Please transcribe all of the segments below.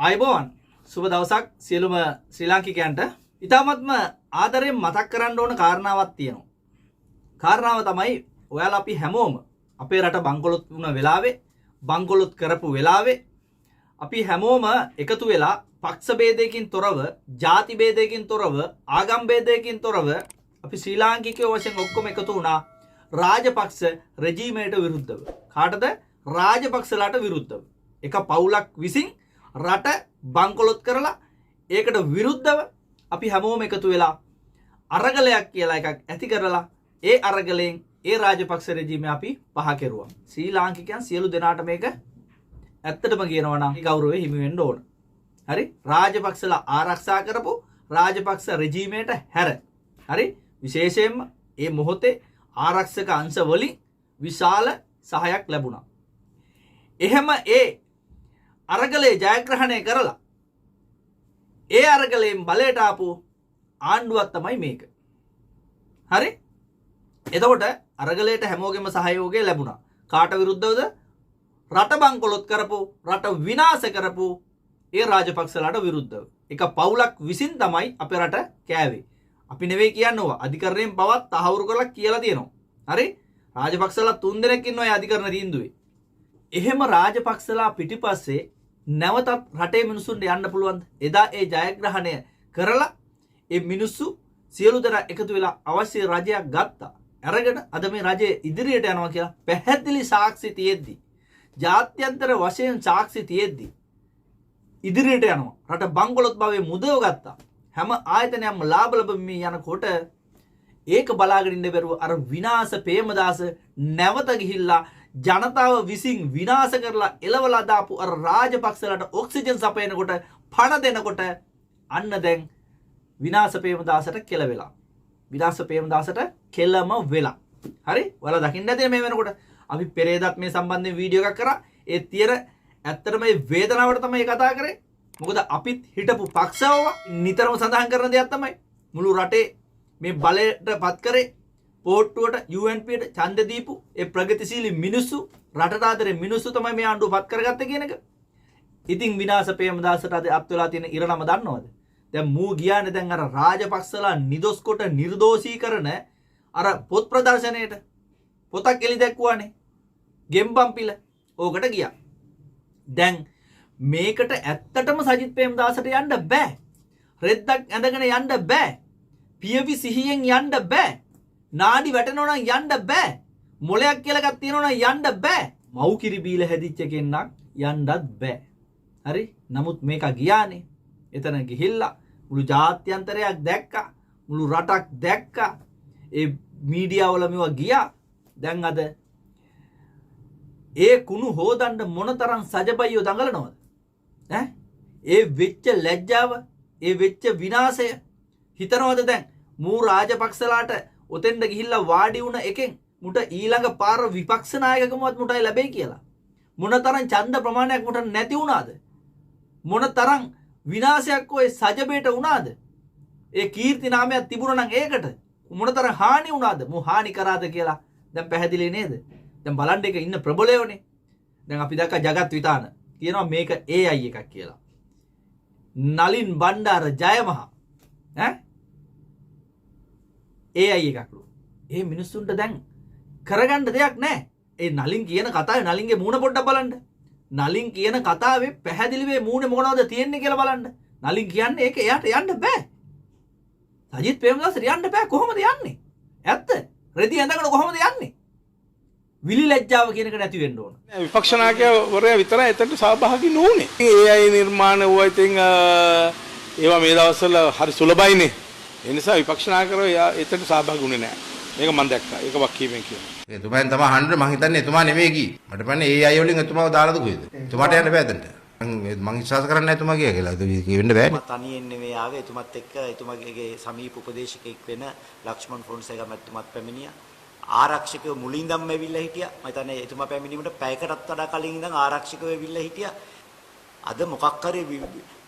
අයිබෝන් සුබ දවසක් සියලුම ශ්‍රී ලාංකිකයන්ට ඉතාමත්ම ආදරයෙන් මතක් කරන්න ඕන කාරණාවක් තියෙනවා. කාරණාව තමයි ඔයාලා අපි හැමෝම අපේ රට බංකොලොත් වුණ වෙලාවේ බංකොලොත් කරපු වෙලාවේ අපි හැමෝම එකතු වෙලා පක්ෂ ભેදයකින් තොරව, ಜಾති ભેදයකින් තොරව, ආගම් ભેදයකින් තොරව අපි ශ්‍රී ලාංකිකයෝ වශයෙන් ඔක්කොම එකතු වුණා රාජපක්ෂ රෙජිමේට විරුද්ධව. කාටද? රාජපක්ෂලාට විරුද්ධව. එක පවුලක් විසින් රට බංකොලොත් කරලා ඒකට විරුද්ධව අපි හැමෝම එකතු වෙලා අරගලයක් කියලා එකක් ඇති කරලා ඒ අරගලයෙන් ඒ රාජපක්ෂ රෙජිමේ අපි පහ කෙරුවා. ශ්‍රී ලාංකිකයන් සියලු දෙනාට මේක ඇත්තටම කියනවා නම් ගෞරවය හිමි වෙන්න ඕන. හරි? රාජපක්ෂලා ආරක්ෂා කරපු රාජපක්ෂ රෙජිමේට හැර. හරි? විශේෂයෙන්ම මේ මොහොතේ ආරක්ෂක අංශ වලින් විශාල සහායක් ලැබුණා. එහෙම ඒ අරගලේ ජයග්‍රහණය කරලා ඒ අරගලයෙන් බලයට ආපු ආණ්ඩුවක් තමයි මේක. හරි? එතකොට අරගලයට හැමෝගෙම සහයෝගය ලැබුණා. කාට විරුද්ධවද? රට බංකොලොත් කරපු, රට විනාශ කරපු ඒ රාජපක්ෂලාට විරුද්ධව. එක පවුලක් විසින් තමයි අපේ රට කෑවේ. අපි නෙවෙයි කියනවා. අධිකරණයෙන් පවත් තහවුරු කරලා කියලා තියෙනවා. හරි? රාජපක්ෂලා 3 දෙනෙක් ඉන්නවා ඒ අධිකරණ තීන්දුවේ. එහෙම රාජපක්ෂලා පිටිපස්සේ නැවතත් රටේ මිනිසුන්ට යන්න පුළුවන්ද? එදා ඒ ජයග්‍රහණය කරලා ඒ මිනිස්සු සියලු දෙනා එකතු වෙලා අවශ්‍ය රජයක් ගත්තා. අරගෙන අද මේ රජය ඉදිරියට යනවා කියලා පැහැදිලි සාක්ෂි තියෙද්දි, ජාත්‍යන්තර වශයෙන් සාක්ෂි තියෙද්දි ඉදිරියට යනවා. රට බංකොලොත් භාවයේ මුදව ගත්තා. හැම ආයතනයක්ම ලාභ ලැබෙමින් යනකොට ඒක බලාගෙන ඉන්න බැරුව අර විනාශ ප්‍රේමදාස නැවත ගිහිල්ලා ජනතාව විසින් විනාශ කරලා එලවලා දාපු අර රාජපක්ෂලාට ඔක්සිජන් සපයනකොට පණ දෙනකොට අන්න දැන් විනාශ ප්‍රේමදාසට කෙලවෙලා. විනාශ ප්‍රේමදාසට කෙලම වෙලා. හරි? ඔයාලා දකින්න ඇති මේ වෙනකොට අපි පෙරේදත් මේ සම්බන්ධයෙන් වීඩියෝ එකක් කරා. ඒ තියර ඇත්තටම මේ වේදනාවට තමයි කතා කරේ. මොකද අපිත් හිටපු පක්ෂවව නිතරම සඳහන් කරන දෙයක් තමයි මුළු රටේ මේ බලයට පත් කරේ පොට්ටුවට UNPට ඡන්ද දීපු ඒ ප්‍රගතිශීලී මිනිස්සු, රටට ආදරේ මිනිස්සු තමයි මේ ආණ්ඩුව පත් කරගත්තේ කියන එක. ඉතින් විනාශ ප්‍රේමදාසට අද අත් වෙලා තියෙන ඉරණම දන්නවද? දැන් මූ ගියානේ දැන් අර රාජපක්ෂලා නිදොස් කොට නිර්දෝෂී කරන අර පොත් ප්‍රදර්ශනයේට පොතක් එලි දැක්වුවානේ. ගෙම්බම්පිල ඕකට ගියා. දැන් මේකට ඇත්තටම සජිත් ප්‍රේමදාසට යන්න බෑ. රෙද්දක් ඇඳගෙන යන්න බෑ. පියවි සිහියෙන් යන්න බෑ. නාඩි වැටෙනවා නම් යන්න බෑ. මොලයක් කියලා එකක් තියෙනවා නම් යන්න බෑ. මව් කිරි බීලා හැදිච්ච කෙනෙක් යන්නත් බෑ. හරි? නමුත් මේක ගියානේ. එතන ගිහිල්ලා මුළු ජාත්‍යන්තරයක් දැක්කා. මුළු රටක් දැක්කා. ඒ මීඩියා වල මේවා ගියා. දැන් අද ඒ කුණු හොදන්න මොනතරම් සජබයියෝ දඟලනවද? ඈ? ඒ වෙච්ච ලැජ්ජාව, ඒ වෙච්ච විනාශය හිතනවද දැන් මූ රාජපක්ෂලාට ඔතෙන්ද ගිහිල්ලා වාඩි වුණ එකෙන් මුට ඊළඟ පාර විපක්ෂ නායකකමවත් මුටයි ලැබෙයි කියලා? මොනතරම් ඡන්ද ප්‍රමාණයක් මුට නැති වුණාද? මොනතරම් විනාශයක් ඔය සජබේට වුණාද? ඒ කීර්ති නාමයක් තිබුණා නම් ඒකට මොනතරම් හානි වුණාද? මු හානි කරාද කියලා දැන් පැහැදිලි නේද? දැන් බලන්න එක ඉන්න ප්‍රබලයෝනේ. දැන් අපි දැක්ක ජගත් විතාන කියනවා මේක AI එකක් කියලා. නලින් බණ්ඩාර ජයමහා AI එකක්ලු. ඒ මිනිස්සුන්ට දැන් කරගන්න දෙයක් නැහැ. ඒ නලින් කියන කතාවේ නලින්ගේ මූණ පොඩ්ඩක් බලන්න. නලින් කියන කතාවේ පැහැදිලිවේ මූණේ මොනවද තියෙන්නේ කියලා බලන්න. නලින් කියන්නේ ඒක එයාට යන්න බෑ. සජිත් ප්‍රේමදාසට යන්න බෑ. කොහොමද යන්නේ? ඇත්ත. රෙදි ඇඳගෙන කොහොමද යන්නේ? විලි ලැජ්ජාව කියන එක නැති වෙන්න ඕන. විපක්ෂ නායකවරයා විතරයි එතනට සහභාගී නොවුනේ. AI නිර්මාණ වුණා ඉතින් ඒවා මේ දවස්වල හරි සුලභයිනේ. ඒ නිසා විපක්ෂ නායකවරයා එතනට සහභාගී වුණේ නැහැ. මේක මම දැක්කා. ඒක වක්කීමෙන් කියනවා. එතුමාෙන් තමයි අහන්න මං හිතන්නේ එතුමා නෙවෙයි කි. මට පන්නේ AI වලින් එතුමාව දාලාද කොහෙද? එතුමාට යන්න බෑ එතනට. මං විශ්වාස කරන්නේ නැහැ එතුමා කියලා. ඒක වෙන්න බෑනේ. තනියෙන් නෙවෙයි ආවේ. එතුමත් එක්ක එතුමාගේ සමීප උපදේශකෙක් වෙන ලක්ෂ්මන් ෆොන්සේකා මැතිතුමත් පැමිණියා. ආරක්ෂකව මුලින්දම ඇවිල්ලා හිටියා. මම හිතන්නේ එතුමා පැමිණීමට පැයකටත් වඩා කලින් ඉඳන් ආරක්ෂකව ඇවිල්ලා හිටියා. අද මොකක් හරි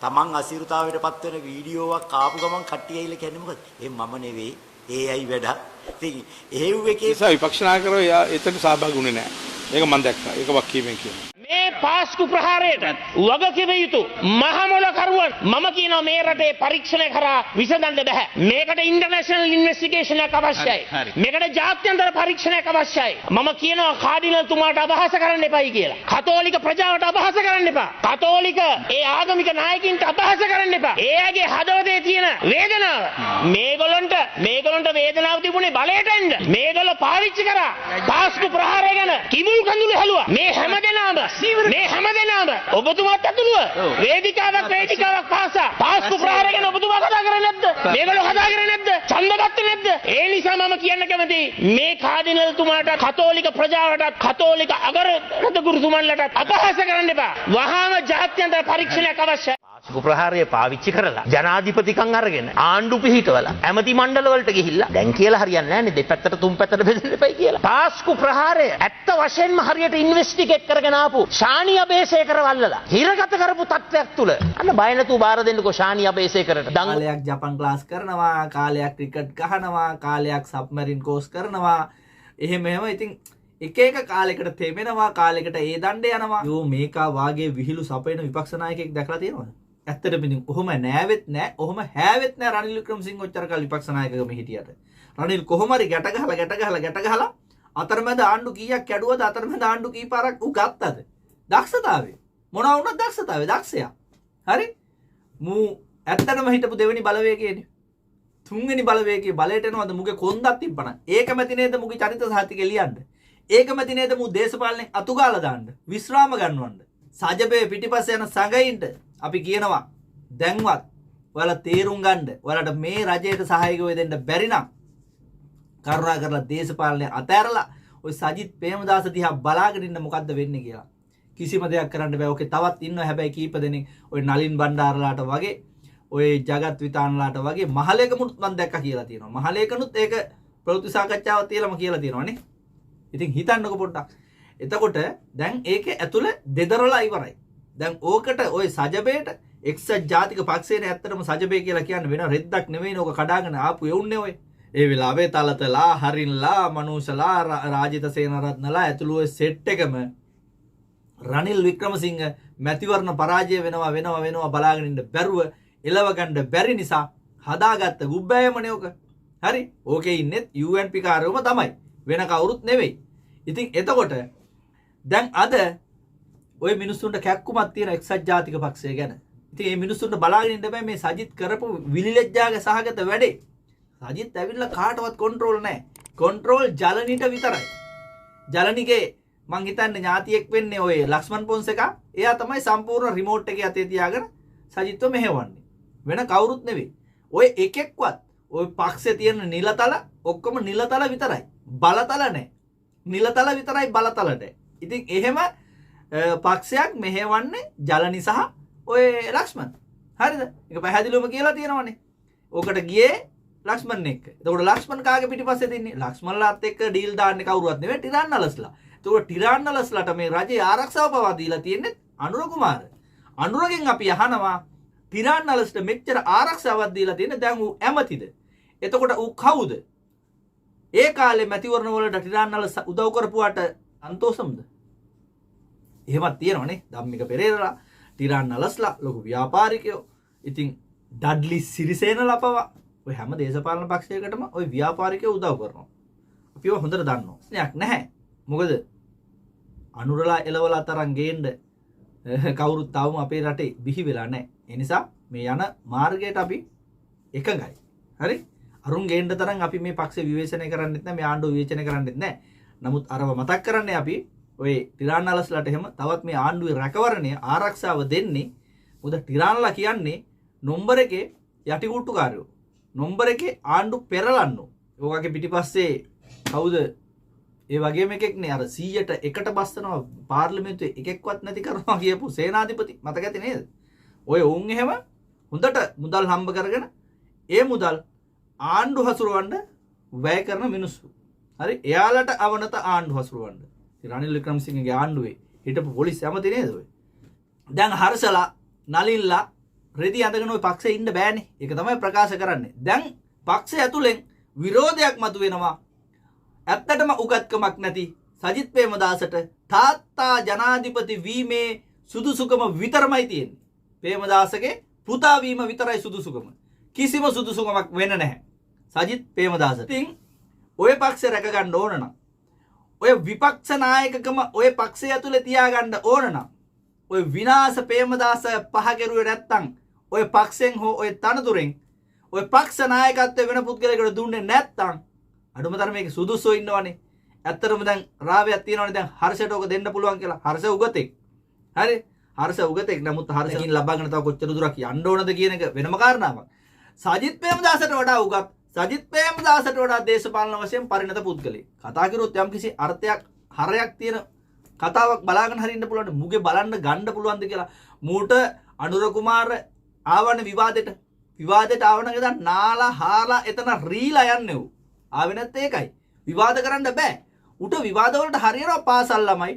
තමන් අසීරුතාවයටපත් වෙන වීඩියෝවක් ආපු ගමන් කට්ටිය ඇවිල්ලා කියන්නේ මොකද? මම නෙවෙයි. AI වැඩ. ඉතින් එහෙව් එකේ නිසා විපක්ෂ නායකවරයා එතනට සහභාගී වුණේ නැහැ. මේක මම දැක්කා. ඒක වක්කීමෙන් කියනවා. මේ පාස්කු ප්‍රහාරයට වග කිව යුතු මහමොලකරුවන් මම කියනවා මේ රටේ පරීක්ෂණය කරා විසඳන්න බෑ. මේකට ඉන්ටර්නැෂනල් ඉන්වෙස්ටිගේෂන් එකක් අවශ්‍යයි. මේකට ජාත්‍යන්තර පරීක්ෂණයක් අවශ්‍යයි. මම කියනවා කාඩිනල් තුමාට අපහාස කරන්න එපයි කියලා. කතෝලික ප්‍රජාවට අපහාස කරන්න එපා. කතෝලික ඒ ආගමික නායකින්ට අපහාස කරන්න එපා. එයාගේ හදවතේ තියෙන වේදනාව මේගොල්ලන්ට වේදනාව තිබුණේ බලයට එන්න. මේගොල්ලෝ පාවිච්චි කරා පාස්කු ප්‍රහාරය ගැන කිඹුල් කඳුළු හැලුවා. මේ හැමදෙනාම ඔබතුමාත් ඇතුළුව වේදිකාවක් පාසා පාස්කු ප්‍රහාරය ගැන ඔබතුමා කතා කරන්නේ නැද්ද? මේගොල්ලෝ කතා කරන්නේ නැද්ද? ඡන්ද ගත්තේ නැද්ද? ඒ නිසා මම කියන්න කැමතියි මේ කාඩිනල් තුමාට කතෝලික ප්‍රජාවටත් කතෝලික අගරද ගුරුතුමන්ලටත් අපහාස කරන්න එපා. වහාම ජාත්‍යන්තර පරීක්ෂණයක් අවශ්‍යයි. පාස්කු ප්‍රහාරය පාවිච්චි කරලා ජනාධිපතිකම් අරගෙන ආණ්ඩු පිහිටවලා ඇමති මණ්ඩල වලට ගිහිල්ලා දැන් කියලා හරියන්නේ නැහැ නේ දෙපැත්තට තුන් පැත්තට බෙදෙන්න එපයි කියලා. පාස්කු ප්‍රහාරය ඇත්ත වශයෙන්ම හරියට ඉන්වෙස්ටිගේට් කරගෙන ආපු ශානි අබේසේකර වල්ලලා හිරගත කරපු තත්ත්වයක් තුල අන්න බය නැතුව බාර දෙන්නකෝ ශානි අබේසේකරට. කාලයක් ජපන් ක්ලාස් කරනවා, කාලයක් ක්‍රිකට් ගහනවා, කාලයක් සබ්මරින් කෝස් කරනවා. එහෙම ඉතින් එක කාලයකට තෙමෙනවා, කාලයකට ඒ දණ්ඩේ යනවා. යෝ මේකා වාගේ විහිළු සපයන විපක්ෂ நாயකෙක් දැකලා තියෙනවද? ඇත්තටම ඉතින් ඔහොම නෑවෙත් නෑ, ඔහොම හැවෙත් නෑ රනිල් වික්‍රමසිංහ ඔච්චර කාල විපක්ෂ නායකකම හිටියට. රනිල් කොහොම හරි ගැට ගහලා අතරමැද ආණ්ඩු කීයක් කැඩුවද, අතරමැද ආණ්ඩු කී පාරක් ඌ ගත්තද? දක්ෂතාවය. මොනවා වුණත් දක්ෂතාවය දක්ෂයා. හරි? මූ ඇත්තටම හිටපු දෙවෙනි බලවේගයනේ. තුන්වෙනි බලවේගයේ බලයට එනවද මුගේ කොන්දක් තිබ්බනම්. ඒකමැති නේද මුගේ චරිත සාහිතිකේ ලියන්න. ඒකමැති නේද මූ දේශපාලනේ අතුගාලා දාන්න. විශ්‍රාම ගන්නවන්න. සජබේ පිටිපස්සේ යන සංගයින්ට අපි කියනවා දැන්වත් ඔයාලා තේරුම් ගන්න. ඔයාලට මේ රජයට සහායක වෙන්න බැරි නම් කරුණා කරලා දේශපාලනේ අතෑරලා ඔය සජිත් ප්‍රේමදාස දිහා බලාගෙන ඉන්න මොකද්ද වෙන්නේ කියලා. කිසිම දෙයක් කරන්න බෑ. ඔකේ තවත් ඉන්නවා හැබැයි කීප දෙනෙක් ඔය නලින් බණ්ඩාරලාට වගේ ඔය ජගත් විතානලාට වගේ මහලේකමුත් මම දැක්කා කියලා තියෙනවා. මහලේකනුත් ඒක ප්‍රවෘත්ති සාකච්ඡාවක් තියලාම කියලා තියෙනවානේ. ඉතින් හිතන්නකො පොඩ්ඩක්. එතකොට දැන් ඒකේ ඇතුළේ දෙදරලා ඉවරයි. දැන් ඕකට ඔය සජබේට එක්සත් ජාතික පක්ෂේනේ ඇත්තටම සජබේ කියලා කියන්නේ වෙන රෙද්දක් නෙවෙයිනේ. ඕක කඩාගෙන ආපු එවුන්නේ ඔය. ඒ වෙලාවේ තලතලා, හරින්ලා, මනුෂලා, රාජිත සේනරත්නලා ඇතුළු ඔය සෙට් එකම රනිල් වික්‍රමසිංහ මැතිවරණ පරාජය වෙනවා බලාගෙන ඉන්න බැරුව එලව ගන්න බැරි නිසා හදාගත්ත ගුබ්බෑයමනේ ඕක. හරි? ඕකේ ඉන්නෙත් UNP කාරයෝම තමයි. වෙන කවුරුත් නෙවෙයි. ඉතින් එතකොට දැන් අද ඔය මිනිස්සුන්ට කැක්කුමක් තියෙන එක්සත් ජාතික පක්ෂය ගැන. ඉතින් මේ මිනිස්සුන්ට බලාගෙන ඉන්න බෑ මේ සජිත් කරපු විලිලැජ්ජාගේ සහගත වැඩේ. සජිත් ඇවිල්ලා කාටවත් කන්ට්‍රෝල් නැහැ. කන්ට්‍රෝල් ජලනිට විතරයි. ජලනිගේ මං හිතන්නේ ඥාතියෙක් වෙන්නේ ඔය ලක්ෂ්මන් පොන්සේකා. එයා තමයි සම්පූර්ණ රිමෝට් එකේ අතේ තියාගෙන සජිත්ව මෙහෙවන්නේ. වෙන කවුරුත් නෙවෙයි. ඔය එකෙක්වත් ඔය පක්ෂේ තියෙන නිලතල ඔක්කොම නිලතල විතරයි. බලතල නැහැ. නිලතල විතරයි බලතල නැහැ. ඉතින් එහෙම පක්ෂයක් මෙහෙවන්නේ ජලනි සහ ඔය ලක්ෂ්මන්. හරිද? ඒක පැහැදිලිවම කියලා තියෙනවනේ. ඕකට ගියේ ලක්ෂ්මන් එක්ක. එතකොට ලක්ෂ්මන් කාගේ පිටිපස්සේද ඉන්නේ? ලක්ෂ්මන්ලාත් එක්ක ඩීල් දාන්නේ කවුරුවත් නෙවෙයි ටිරාන්නලස්ලා. එතකොට ටිරාන්නලස්ලාට මේ රජයේ ආරක්ෂාව පවා දීලා තියෙන්නේ අනුර කුමාර. අනුරගෙන් අපි අහනවා ටිරාන්නලස්ට මෙච්චර ආරක්ෂාවක් දීලා තියෙන දැන් ඌ ඇමතිද? එතකොට ඌ කවුද? ඒ කාලේ මැතිවරණ වලට ටිරාන්නලස් උදව් කරපුවාට අන්තෝසම්ද? එහෙමත් තියෙනවනේ. ධම්මික පෙරේරා, ටිරාන්නලස්ලා ලොකු ව්‍යාපාරිකයෝ. ඉතින් ඩඩ්ලි සිරිසේනලා පවා ඔය හැම දේශපාලන පක්ෂයකටම ඔය ව්‍යාපාරිකයෝ උදව් කරනවා. අපිව හොඳට දන්නවා. ස්නේහක් නැහැ. මොකද අනුරලා එලවලා තරම් ගේන්න කවුරුත් තාම අපේ රටේ බිහි වෙලා නැහැ. ඒ නිසා මේ යන මාර්ගයට අපි එකඟයි. හරි? අරුන් ගේන්න තරම් අපි මේ පක්ෂ විවේචනය කරන්නෙත් නැහැ, මේ ආණ්ඩුව විවේචනය කරන්නෙත් නැහැ. නමුත් අරව මතක් කරන්නේ අපි ඔය ටිරාන්නලස්ලාට එහෙම තවත් මේ ආණ්ඩුවේ රැකවරණය ආරක්ෂාව දෙන්නේ. මොකද ටිරාන්නලා කියන්නේ නම්බර එකේ යටිකුට්ටුකාරයෝ. නම්බර එකේ ආණ්ඩු පෙරලන්නෝ. ඕකගේ පිටිපස්සේ කවුද? ඒ වගේම එකෙක් නේ අර 100ට එකට බස්සනවා පාර්ලිමේන්තුවේ එකෙක්වත් නැති කරනවා කියපු සේනාධිපති මතක ඇති නේද? ඔය උන් එහෙම හොඳට මුදල් හම්බ කරගෙන ඒ මුදල් ආණ්ඩු හසුරවන්න වැය කරන මිනිස්සු. හරි? එයාලට අවනත ආණ්ඩු හසුරවන්න. රනිල් වික්‍රමසිංහගේ ආණ්ඩුවේ හිටපු පොලිස් ඇමති නේද ඔය? දැන් හර්ෂලා නලින්ලා රෙදි අඳගෙන ඔය පක්ෂේ ඉන්න බෑනේ. ඒක තමයි ප්‍රකාශ කරන්නේ. දැන් පක්ෂය ඇතුලෙන් විරෝධයක් මතුවෙනවා. ඇත්තටම උගත්කමක් නැති සජිත් ප්‍රේමදාසට තාත්තා ජනාධිපති වීමේ සුදුසුකම විතරමයි තියෙන්නේ. ප්‍රේමදාසගේ පුතා වීම විතරයි සුදුසුකම. කිසිම සුදුසුකමක් වෙන්න නැහැ. සජිත් ප්‍රේමදාසට. ඉතින් ඔය පක්ෂේ රැක ගන්න ඕන නම් ඔය විපක්ෂ නායකකම ඔය පක්ෂය ඇතුලේ තියාගන්න ඕන නම් ඔය විනාශ ප්‍රේමදාස පහ කෙරුවේ නැත්තම් ඔය පක්ෂෙන් හෝ ඔය තනතුරෙන් ඔය පක්ෂ නායකත්වය වෙන පුද්ගලයෙකුට දුන්නේ නැත්තම් අඩුම තරමේ මේක සුදුසුව ඉන්නවනේ. ඇත්තටම දැන් රාවයක් තියෙනවනේ දැන් හර්ෂයට ඔක දෙන්න පුළුවන් කියලා. හර්ෂ උගතෙක්. හරි? හර්ෂ උගතෙක්. නමුත් හර්ෂකින් ලබාගෙන තව කොච්චර දුරක් යන්න ඕනද කියන එක වෙනම කාරණාවක්. සජිත් ප්‍රේමදාසට වඩා උගත් සජිත් ප්‍රේමදාසට වඩා දේශපාලන වශයෙන් පරිණත පුද්ගලෙක්. කතා කරොත් යම්කිසි අර්ථයක් හරයක් තියෙන කතාවක් බලාගෙන හරින්න පුළුවන්. මුගේ බලන්න ගන්න පුළුවන්ද කියලා. මූට අනුර කුමාර ආවන විවාදෙට ආවන ගදන් නාලා හාලා එතන රීලා යන්නේ ඌ. ආවෙ නැත්නම් ඒකයි. විවාද කරන්න බෑ. උට විවාද වලට හරියනවා පාසල් ළමයි.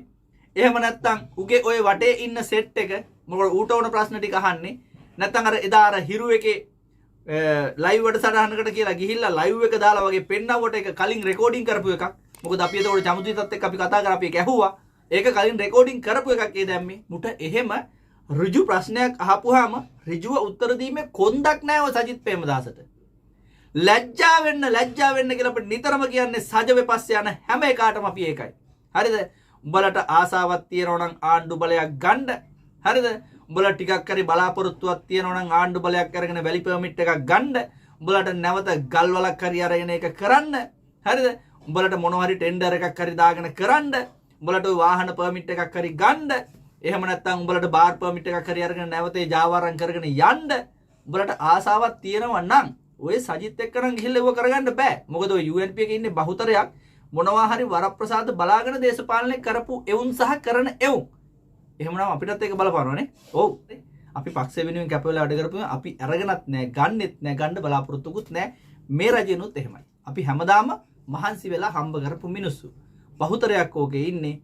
එහෙම නැත්නම් උගේ ඔය වටේ ඉන්න සෙට් එක මොකද ඌට ඕන ප්‍රශ්න ටික අහන්නේ. නැත්නම් අර එදා අර හිරු එකේ ලයිව් වැඩසටහනකට කියලා ගිහිල්ලා ලයිව් එක දාලා වගේ පෙන්නවට එක කලින් රෙකෝඩින් කරපු එකක්. මොකද අපි එතකොට චමුදිතත් එක්ක අපි කතා කරා අපි ඒක ඇහුවා. ඒක කලින් රෙකෝඩින් කරපු එකක් ඒ දැම්මේ. මුට එහෙම ඍජු ප්‍රශ්නයක් අහපුවාම ඍජුව උත්තර දීමේ කොන්දක් නැහැ ඔය සජිත් ප්‍රේමදාසට. ලැජ්ජා වෙන්න කියලා අපිට නිතරම කියන්නේ සජවේ පස්සේ යන හැම එකාටම අපි ඒකයි. හරිද? උඹලට ආසාවක් තියෙනවා නම් ආණ්ඩු බලයක් ගන්න. හරිද? උඹලා ටිකක් හරි බලාපොරොත්තුවක් තියෙනවා නම් ආණ්ඩු බලයක් අරගෙන වැලි පර්මිට් එකක් ගන්න. උඹලට නැවත ගල් වලක් හරි අරගෙන ඒක කරන්න. හරිද? උඹලට මොනවා හරි ටෙන්ඩර් එකක් හරි දාගෙන කරන්න. උඹලට වාහන පර්මිට් එකක් හරි ගන්න. එහෙම නැත්නම් උඹලට බාර් පර්මිට් එකක් හරි අරගෙන නැවතේ ජාවාරම් කරගෙන යන්න. උඹලට ආසාවක් තියෙනවා නම් ඔය සජිත් එක්ක නම් ගිහිල්ලා ඒව කරගන්න බෑ. මොකද ඔය UNP එකේ ඉන්නේ බහුතරයක් මොනවා හරි වරප්‍රසාද බලාගෙන දේශපාලනය කරපු එවුන් සහ කරන එවුන්. එහෙමනම් අපිටත් ඒක බලපානවනේ. ඔව්. අපි පක්ෂ වෙනුවෙන් කැප වෙලා වැඩ කරපුවා අපි අරගෙනත් නැහැ, ගන්නෙත් නැහැ, ගන්න බලාපොරොත්තුකුත් නැහැ. මේ රජෙනුත් එහෙමයි. අපි හැමදාම මහන්සි වෙලා හම්බ කරපු මිනිස්සු. බහුතරයක් ඕකේ ඉන්නේ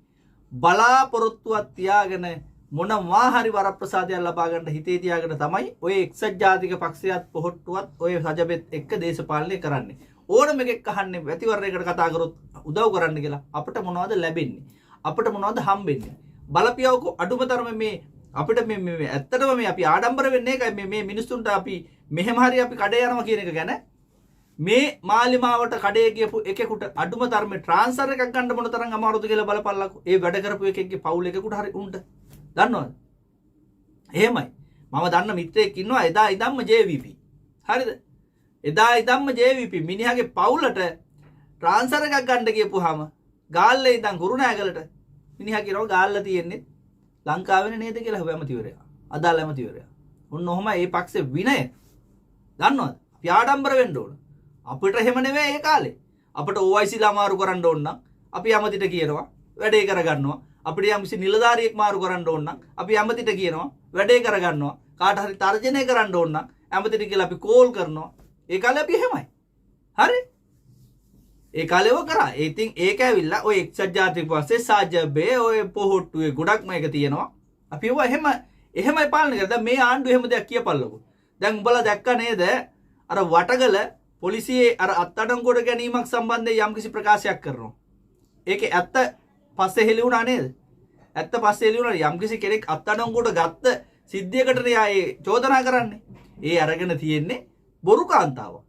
බලාපොරොත්තුවක් තියාගෙන මොනවා හරි වරප්‍රසාදයක් ලබා ගන්න හිතේ තියාගෙන තමයි ඔය එක්සත් ජාතික පක්ෂයත් පොහොට්ටුවත් ඔය රජබෙත් එක්ක දේශපාලනය කරන්නේ. ඕනම එකෙක් අහන්නේ වැතිවරණයකට කතා කරොත් උදව් කරන්න කියලා. අපිට මොනවද ලැබෙන්නේ? අපිට මොනවද හම්බෙන්නේ? බලපියවකෝ අඩුම තරම මේ අපිට මේ ඇත්තටම මේ අපි ආඩම්බර වෙන්නේ ඒකයි මේ මිනිස්සුන්ට අපි මෙහෙම හරි අපි කඩේ යනවා කියන එක ගැන. මේ මාලිමාවට කඩේ ගියපු එකෙකුට අඩුම තරමේ ට්‍රාන්ස්ෆර් එකක් ගන්න මොන තරම් අමාරුද කියලා බලපල්ලකෝ. ඒ වැඩ කරපු එකෙක්ගේ පවුල් එකෙකුට හරි උන්ට දන්නවද? එහෙමයි. මම දන්න මිත්‍රයෙක් ඉන්නවා එදා ඉඳන්ම JVP. හරිද? එදා ඉඳන්ම JVP මිනිහාගේ පවුලට ට්‍රාන්ස්ෆර් එකක් ගන්න ගියපුවාම ගාල්ලේ ඉඳන් කුරුණෑගලට මිනිහා කියනවා ගාල්ල තියෙන්නේ ලංකාවේ නේද කියලා හොය ඇමතිවරයා. අදාළ ඇමතිවරයා. ඔන්න ඔහම මේ පක්ෂේ විනය. දන්නවද? අපි ආඩම්බර වෙන්න ඕන. අපිට එහෙම නෙවෙයි ඒ කාලේ. අපිට OIC ලා මාරු කරන්න ඕන නම් අපි ඇමතිට කියනවා වැඩේ කරගන්නවා. අපිට යම්කිසි නිලධාරියෙක් මාරු කරන්න ඕන නම් අපි ඇමතිට කියනවා වැඩේ කරගන්නවා. කාට හරි තර්ජනය කරන්න ඕන නම් ඇමතිට කියලා අපි කෝල් කරනවා. ඒ කාලේ අපි එහෙමයි. හරි? ඒ කාලේව කරා. ඒ ඉතින් ඒක ඇවිල්ලා ඔය එක්සත් ජාතික පස්සේ සාජබේ ඔය පොහොට්ටුවේ ගොඩක් මේක තියෙනවා. අපි ඒව එහෙමයි පාලනය කරා. දැන් මේ ආණ්ඩුව එහෙම දෙයක් කියපල්ලකෝ. දැන් උඹලා දැක්ක නේද? අර වටගල පොලිසියේ අර අත්අඩංගුවට ගැනීමක් සම්බන්ධයෙන් යම්කිසි ප්‍රකාශයක් කරනවා. ඒකේ ඇත්ත පස්සේ හෙළි වුණා නේද? ඇත්ත පස්සේ හෙළි වුණා. යම්කිසි කෙනෙක් අත්අඩංගුවට ගත්ත සිද්ධියකට න්යාය චෝදනා කරන්නේ. ඒ අරගෙන තියෙන්නේ බොරු කාන්තාවක්.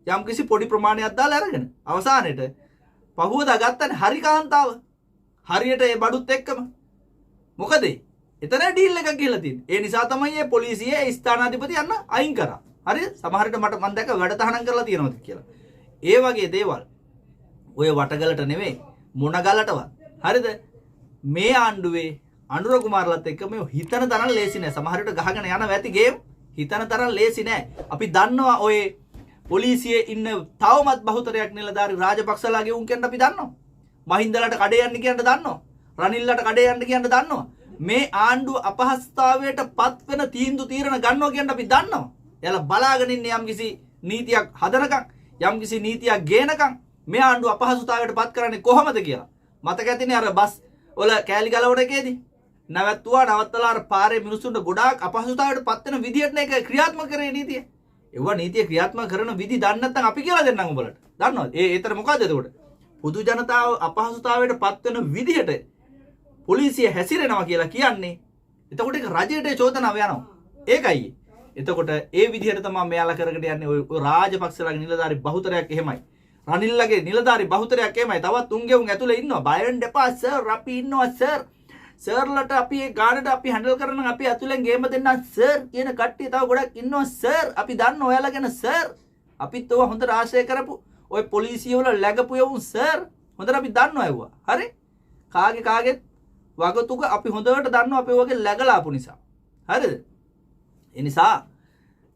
යම්කිසි පොඩි ප්‍රමාණයක් දාලා අරගෙන අවසානයේට පහුවදා ගත්තනේ හරි කාන්තාව. හරියට ඒ බඩුත් එක්කම. මොකද එතන ඩීල් එකක් ගිහලා තියෙන්නේ. ඒ නිසා තමයි මේ පොලිසියේ ස්ථානාධිපති යන්න අයින් කරා. හරිද? සමහරට මම දැක්ක වැඩ තහනම් කරලා තියෙනවද කියලා. ඒ වගේ දේවල් ඔය වටගලට නෙවෙයි මොන ගලටවත්. හරිද? මේ ආණ්ඩුවේ අනුර කුමාරලත් එක්ක මේ හිතන තරම් ලේසි නෑ. සමහරට ගහගෙන යන වැති ගේම් හිතන තරම් ලේසි නෑ. අපි දන්නවා ඔය පොලිසියේ ඉන්න තවමත් බහුතරයක් නිලධාරි රාජපක්ෂලාගේ උන් කියන්න අපි දන්නවා. මහින්දලට කඩේ යන්න කියන්න දන්නවා. රනිල්ලට කඩේ යන්න කියන්න දන්නවා. මේ ආණ්ඩුව අපහසුතාවයට පත් වෙන තීරණ ගන්නවා කියන්න අපි දන්නවා. එයාලා බලාගෙන ඉන්නේ යම්කිසි නීතියක් හදනකම් යම්කිසි නීතියක් ගේනකම් මේ ආණ්ඩුව අපහසුතාවයට පත් කරන්නේ කොහොමද කියලා. මතක ඇතිනේ අර බස් වල කෑලි ගලවන එකේදී නවත්තලා අර පාරේ මිනිස්සුන්ට ගොඩාක් අපහසුතාවයට පත් වෙන විදියට නේ ඒක ක්‍රියාත්මක කරේ නීතිය. ඒවා නීතිය ක්‍රියාත්මක කරන විදි දන්නේ නැත්නම් අපි කියලා දෙන්නම් උඹලට. දන්නවද? ඒතර මොකද්ද එතකොට? පොදු ජනතාව අපහසුතාවයට පත් වෙන විදියට පොලිසිය හැසිරෙනවා කියලා කියන්නේ එතකොට ඒක රජයට චෝදනාව යනවා. ඒකයි. එතකොට ඒ විදිහට තමයි මෙයාලා කරගෙන යන්නේ ඔය රාජපක්ෂලාගේ නිලධාරි බහුතරයක් එහෙමයි. රනිල්ලගේ නිලධාරි බහුතරයක් එහෙමයි. තවත් උන්ගේ උන් ඇතුලේ ඉන්නවා. බය වෙන්න එපා සර්. අපි ඉන්නවා සර්. සර්ලට අපි ඒ ගානට අපි හැන්ඩල් කරන අපි ඇතුලෙන් ගේම දෙන්න සර් කියන කට්ටිය තව ගොඩක් ඉන්නවා සර්. අපි දන්න ඔයාලා ගැන සර්. අපිත් ඔය හොඳට ආශ්‍රය කරපු ඔය පොලිසිය වල läගපු යවුන් සර්. හොඳට අපි දන්නවා ඒවා. හරි? කාගෙත් වගතුක අපි හොඳට දන්නවා අපි වගේ läගලා ආපු නිසා. හරිද? ඒ නිසා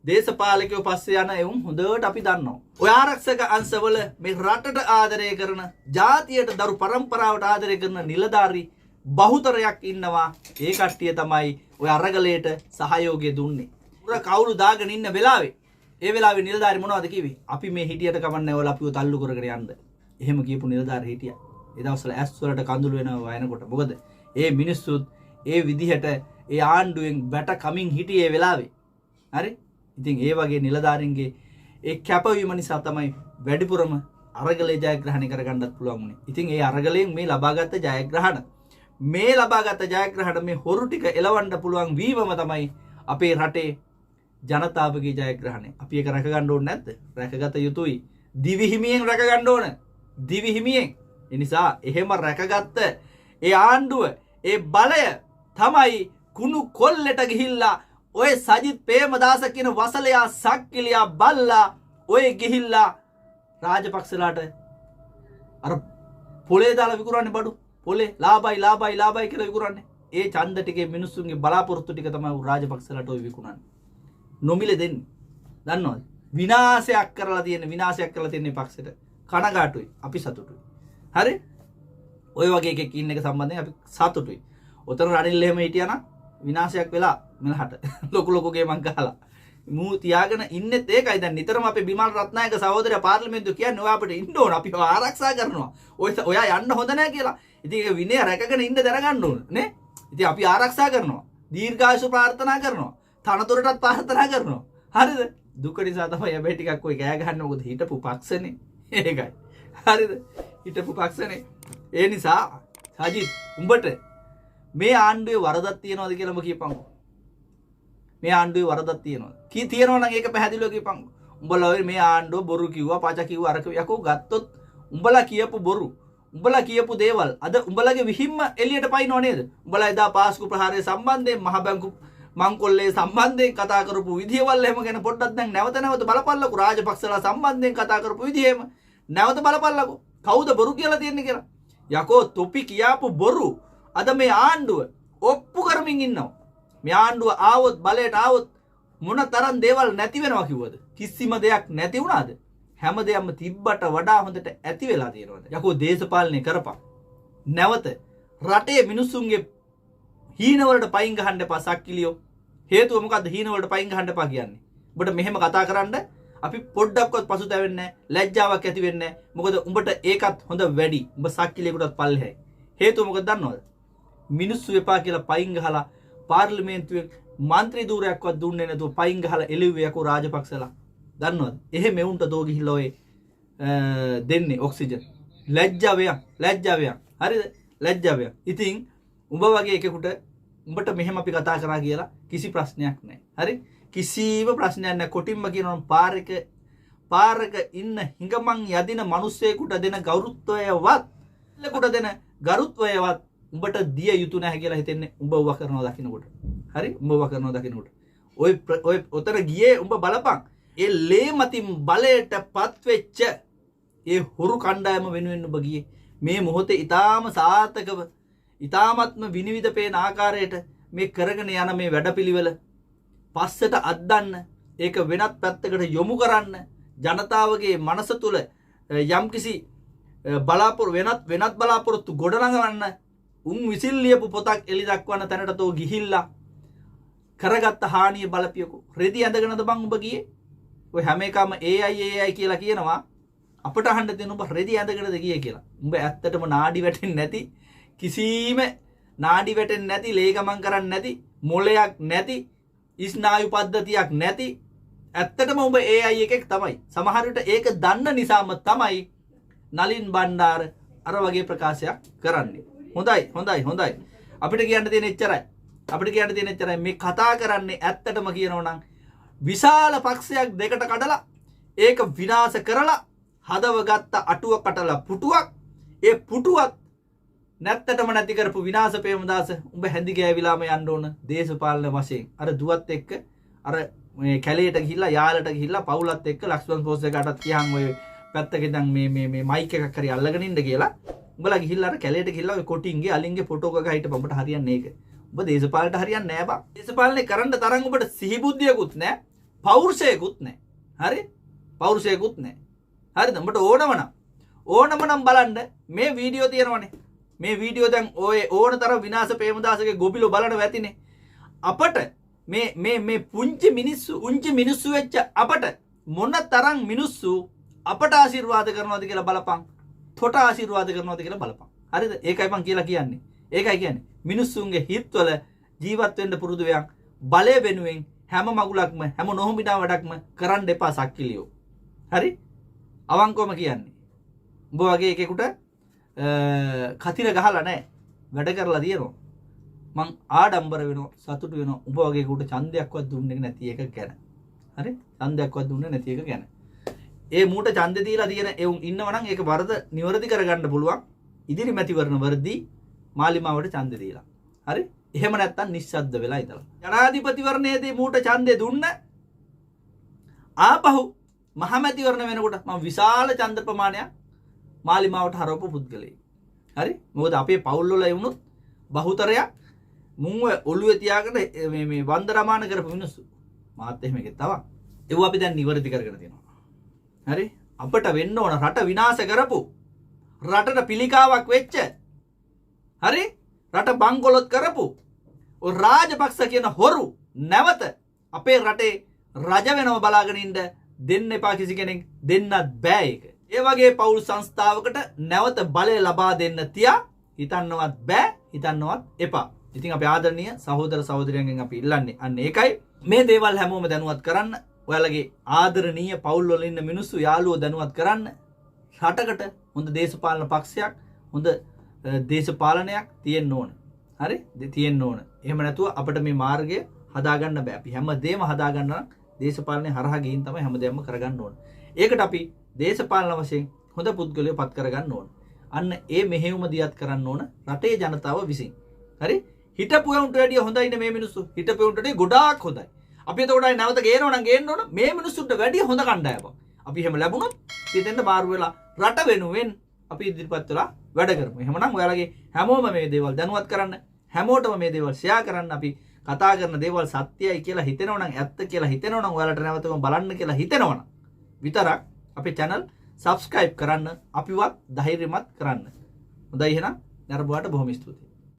දේශපාලකයෝ පස්සේ යන එවුන් හොඳට අපි දන්නවා. ඔය ආරක්ෂක අංශවල මේ රටට ආදරය කරන, ජාතියට දරු පරම්පරාවට ආදරය කරන නිලධාරි බහුතරයක් ඉන්නවා. ඒ කට්ටිය තමයි ඔය අරගලයට සහයෝගය දුන්නේ. පුර කවුරු දාගෙන ඉන්න වෙලාවේ ඒ වෙලාවේ නිලධාරි මොනවද කිව්වේ? අපි මේ හිටියට කවන්නේ ඔයාලා අපිව තල්ලු කරගෙන යන්න. එහෙම කියපු නිලධාරි හිටියා. ඒ දවස්වල ඇස් වලට කඳුළු වෙනවා වයනකොට. මොකද ඒ මිනිස්සුත් ඒ විදිහට ඒ ආණ්ඩුවෙන් බැට කමින් හිටියේ ඒ වෙලාවේ. හරි? ඉතින් ඒ වගේ නිලධාරීන්ගේ ඒ කැපවීම නිසා තමයි වැඩිපුරම අරගලේ ජයග්‍රහණය කරගන්නත් පුළුවන් වුණේ. ඉතින් ඒ අරගලයෙන් මේ ලබාගත් ජයග්‍රහණ මේ හොරු ටික එලවන්න පුළුවන් වීමම තමයි අපේ රටේ ජනතාවගේ ජයග්‍රහණය. අපි ඒක රැක ගන්න ඕනේ නැද්ද? රැකගත යුතුයි. දිවි හිමියෙන් රැක ගන්න ඕන. දිවි හිමියෙන්. ඒ නිසා එහෙම රැකගත්ත ඒ ආණ්ඩුව ඒ බලය තමයි කුණු කොල්ලට ගිහිල්ලා ඔය සජිත් ප්‍රේමදාස කියන වසලයා සක්කිලියා බල්ලා ඔය ගිහිල්ලා රාජපක්ෂලාට අර පොලේ දාලා විකුරන්නේ බඩු. පොලේ ලාභයි කියලා විකුරන්නේ. ඒ ඡන්ද ටිකේ මිනිස්සුන්ගේ බලාපොරොත්තු ටික තමයි රාජපක්ෂලාට ඔය විකුණන්නේ. නොමිලේ දෙන්නේ. දන්නවද? විනාශයක් කරලා තියෙන පක්ෂෙට කනගාටුයි. අපි සතුටුයි. හරි? ඔය වගේ එකක් ඉන්න එක සම්බන්ධයෙන් අපි සතුටුයි. උතර රනිල් එහෙම හිටියානම් විනාශයක් වෙලා මෙලහට ලොකු ගේමක් ගහලා මූ තියාගෙන ඉන්නෙත් ඒකයි. දැන් නිතරම අපේ බිමල් රත්නායක සහෝදරයා පාර්ලිමේන්තුව කියන්නේ ඔයා අපිට ඉන්න ඕන. අපි ආරක්ෂා කරනවා. ඔයා යන්න හොඳ නැහැ කියලා. ඉතින් ඒක විනය රැකගෙන ඉන්න දැනගන්න ඕන නේ. ඉතින් අපි ආරක්ෂා කරනවා. දීර්ඝායුෂ ප්‍රාර්ථනා කරනවා. තනතුරටත් ප්‍රාර්ථනා කරනවා. හරිද? දුක නිසා තමයි හැබැයි ටිකක් ඔය කෑ ගහන්නේ. මොකද හිටපු පක්ෂනේ. ඒකයි. හරිද? හිටපු පක්ෂනේ. ඒ නිසා සජිත් උඹට මේ ආණ්ඩුවේ වරදක් තියනවද කියලාම කියපන්කෝ. මේ ආණ්ඩුවේ වරදක් තියනවද? තියෙනවා නම් ඒක පැහැදිලිව කියපන්කෝ. උඹලා මේ ආණ්ඩුව බොරු කිව්වා, පච කිව්වා, අර යකෝ ගත්තොත් උඹලා කියපු බොරු, උඹලා කියපු දේවල් අද උඹලගේ විහිම්ම එළියට පයින්නව නේද? උඹලා එදා පාස්කු ප්‍රහාරය සම්බන්ධයෙන් මහ බැංකු මංකොල්ලේ සම්බන්ධයෙන් කතා කරපු විදියවල් එහෙම ගැන පොඩ්ඩක් දැන් නැවත බලපල්ලකෝ. රාජපක්ෂලා සම්බන්ධයෙන් කතා කරපු විදියෙම නැවත බලපල්ලකෝ. කවුද බොරු කියලා තියන්නේ කියලා. යකෝ තොපි කියාපු බොරු අද මේ ආණ්ඩුව ඔප්පු කරමින් ඉන්නවා. මේ ආණ්ඩුව ආවොත් බලයට ආවොත් මොන තරම් දේවල් නැති වෙනවා කිව්වද? කිසිම දෙයක් නැති වුණාද? හැම දෙයක්ම තිබ්බට වඩා හොඳට ඇති වෙලා තියෙනවද? යකෝ දේශපාලනය කරපන්. නැවත රටේ මිනිස්සුන්ගේ හීන වලට පයින් ගහන්න එපා සක්කිලියෝ. හේතුව මොකද්ද හීන වලට පයින් ගහන්න එපා කියන්නේ? උඹට මෙහෙම කතා කරන්න අපි පොඩ්ඩක්වත් පසුතැවෙන්නේ නැහැ. ලැජ්ජාවක් ඇති වෙන්නේ නැහැ. මොකද උඹට ඒකත් හොඳ වැඩි. උඹ සක්කිලියෙකුටත් පල්ලෙහායි. හේතුව මොකද දන්නවද? මිනිස්සු එපා කියලා පයින් ගහලා පාර්ලිමේන්තුවේ മന്ത്രി ධූරයක්වත් දුන්නේ නැතුව පයින් ගහලා එළුවේ යකෝ රාජපක්ෂලා. දන්නවද? එහෙම එවුන්ට දෝ ගිහිල්ලා ඔය දෙන්නේ ඔක්සිජන්. ලැජ්ජාවයක්. හරිද? ලැජ්ජාවයක්. ඉතින් උඹ වගේ එකෙකුට උඹට මෙහෙම අපි කතා කරා කියලා කිසි ප්‍රශ්නයක් නැහැ. හරි? කිසිම ප්‍රශ්නයක් නැහැ. කොටින්ම කියනවා පාරක ඉන්න හිඟමන් යදින මිනිස්සෙකුට දෙන ගරුත්වයවත් උඹට දිය යුතු නැහැ කියලා හිතෙන්නේ උඹ වව කරනවා දකින්නකොට. හරි? උඹ වව කරනවා දකින්නකොට. ඔය ඔතන ගියේ උඹ බලපන්. ඒ ලේමතින් බලයටපත් වෙච්ච ඒ හොරු කණ්ඩායම වෙනුවෙන් ඔබ ගියේ. මේ මොහොතේ ඊටාම සාර්ථකව ඊටාමත්ම විනිවිද පේන ආකාරයට මේ කරගෙන යන මේ වැඩපිළිවෙල පස්සට අද්දන්න, ඒක වෙනත් පැත්තකට යොමු කරන්න, ජනතාවගේ මනස තුල යම්කිසි වෙනත් බලාපොරොත්තු ගොඩනගවන්න, උන් විසිල් ලියපු පොතක් එලි දක්වන්න තැනට තෝ ගිහිල්ලා කරගත්ත හානිය බලපියකෝ. රෙදි ඇඳගෙනද බං උඹ ගියේ? ඔය හැම එකම AI කියලා කියනවා. අපට අහන්න තියෙන උඹ රෙදි ඇඳගෙනද ගියේ කියලා. උඹ ඇත්තටම නාඩි වැටෙන්නේ නැති, කිසිම නාඩි වැටෙන්නේ නැති, ලේගමන් කරන්නේ නැති, මොලයක් නැති, ස්නායු පද්ධතියක් නැති, ඇත්තටම උඹ AI එකෙක් තමයි. සමහර විට ඒක දන්න නිසාම තමයි නලින් බණ්ඩාර අර වගේ ප්‍රකාශයක් කරන්නේ. හොඳයි. අපිට කියන්න තියෙන එච්චරයි. අපිට කියන්න තියෙන එච්චරයි. මේ කතා කරන්නේ ඇත්තටම කියනවා නම් විශාල පක්ෂයක් දෙකට කඩලා ඒක විනාශ කරලා හදව ගත්ත අටුව කටලා පුටුවක් ඒ පුටුවත් නැත්තටම නැති කරපු විනාශ ප්‍රේමදාස උඹ හැඳි ගෑවිලාම යන්න ඕන දේශපාලන වශයෙන් අර දුවත් එක්ක අර මේ කැලේට ගිහිල්ලා යාලට ගිහිල්ලා පවුලත් එක්ක ලක්ෂ්මන් පොස් එකටත් කියන් ඔය පැත්තක ඉඳන් මේ මයික් එකක් හරි අල්ලගෙන ඉන්න කියලා උඹලා ගිහිල්ලා අර කැලේට ගිහිල්ලා ඔය කොටින්ගේ අලින්ගේ ෆොටෝ එකක හිටපන් උඹට හරියන්නේ ඒක උඹ දේශපාලනට හරියන්නේ නැහැ බං දේශපාලනේ කරන්න තරම් උඹට සිහි බුද්ධියකුත් නැහැ පෞරුෂයකුත් නැහැ හරි පෞරුෂයකුත් නැහැ හරිද උඹට ඕනම නම් බලන්න මේ වීඩියෝ තියෙනවනේ මේ වීඩියෝ දැන් ඔය ඕන තරම් විනාශ ප්‍රේමදාසගේ ගොබිලෝ බලන වැතිනේ අපට මේ පුංචි මිනිස්සු වෙච්ච අපට මොන තරම් මිනිස්සු අපට ආශිර්වාද කරනවද කියලා බලපන් තොට ආශිර්වාද කරනවද කියලා බලපන් හරිද ඒකයි මං කියලා කියන්නේ ඒකයි කියන්නේ මිනිස්සුන්ගේ හිතවල ජීවත් වෙන්න පුරුදු වෙයන් බලය වෙනුවෙන් හැම මගුලක්ම හැම නොහොඹිනා වැඩක්ම කරන්න එපා සක්කිලියෝ හරි අවංකවම කියන්නේ උඹ වගේ එකෙකුට කතිර ගහලා නැහැ වැඩ කරලා තියෙනවා මං ආඩම්බර වෙනවා සතුටු වෙනවා උඹ වගේ කුට ඡන්දයක්වත් දුන්නේ නැති එක ගැන හරි ඡන්දයක්වත් දුන්නේ නැති එක ගැන ඒ මූට ඡන්ද දීලා තියෙන එවුන් ඉන්නවනම් ඒක වරද නිවැරදි කරගන්න පුළුවන් ඉදිරි මැතිවරණ වර්ධි මාලිමාවට ඡන්ද දීලා හරි එහෙම නැත්තම් නිශ්ශබ්ද වෙලා ඉතලා ජනාධිපතිවරණයේදී මූට ඡන්දේ දුන්න ආපහු මහමැතිවරණ වෙනකොට මම විශාල ඡන්ද ප්‍රමාණයක් මාලිමාවට හරවපු පුද්ගලයෙක් හරි මොකද අපේ පවුල් වල වුණොත් බහුතරයක් මුන්ව ඔළුවේ තියාගෙන මේ වන්දරමාන කරපු මිනිස්සු මාත් එහෙම එකක් තව ඒව අපි දැන් නිවැරදි කරගෙන තියෙනවා හරි අපිට වෙන්න ඕන රට විනාශ කරපු රටට පිළිකාවක් වෙච්ච හරි රට බංකොලොත් කරපු ඔය රාජපක්ෂ කියන හොරු නැවත අපේ රටේ රජ වෙනව බලාගෙන ඉන්න දෙන්න එපා කිසි කෙනෙක් දෙන්නත් බෑ ඒක ඒ වගේ පෞල් සංස්ථාවකට නැවත බලය ලබා දෙන්න තියා හිතන්නවත් බෑ හිතන්නවත් එපා. ඉතින් අපි ආදරණීය සහෝදර සහෝදරියන්ගෙන් අපි ඉල්ලන්නේ අන්න ඒකයි. මේ දේවල් හැමෝම දැනුවත් කරන්න. ඔයාලගේ ආදරණීය පෞල් වල ඉන්න මිනිස්සු යාළුවෝ දැනුවත් කරන්න. රටකට හොඳ දේශපාලන පක්ෂයක් හොඳ දේශපාලනයක් තියෙන්න ඕන. හරි? තියෙන්න ඕන. එහෙම නැතුව අපිට මේ මාර්ගය හදාගන්න බෑ. අපි හැමදේම හදාගන්න නම් දේශපාලනේ හරහා ගිහින් තමයි හැමදේම කරගන්න ඕන. ඒකට අපි දේශපාලන වශයෙන් හොඳ පුද්ගලයෝ පත් කරගන්න ඕන. අන්න ඒ මෙහෙයුම දියත් කරන්න ඕන රටේ ජනතාව විසින්. හරි? හිටපු උන්ට වැඩිය හොඳයිනේ මේ මිනිස්සු. හිටපු උන්ට ගොඩාක් හොඳයි. අපි එතකොටයි නැවත ගේන්න ඕන මේ මිනිස්සුන්ට වැඩිය හොඳ කණ්ඩායමක්. අපි එහෙම ලැබුණොත් ඉතින් මාරු වෙලා රට වෙනුවෙන් අපි ඉදිරිපත් වෙලා වැඩ කරමු. එහෙමනම් ඔයාලගේ හැමෝම මේ දේවල් දැනුවත් කරන්න. හැමෝටම මේ දේවල් ෂෙයා කරන්න. අපි කතා කරන දේවල් සත්‍යයි කියලා හිතෙනවනම් ඇත්ත කියලා හිතෙනවනම් ඔයාලට නැවතම බලන්න කියලා හිතෙනවනම් විතරක් අපේ channel subscribe කරන්න අපිවත් ධෛර්යමත් කරන්න. හොඳයි එහෙනම් නරඹුවාට බොහොම ස්තුතියි.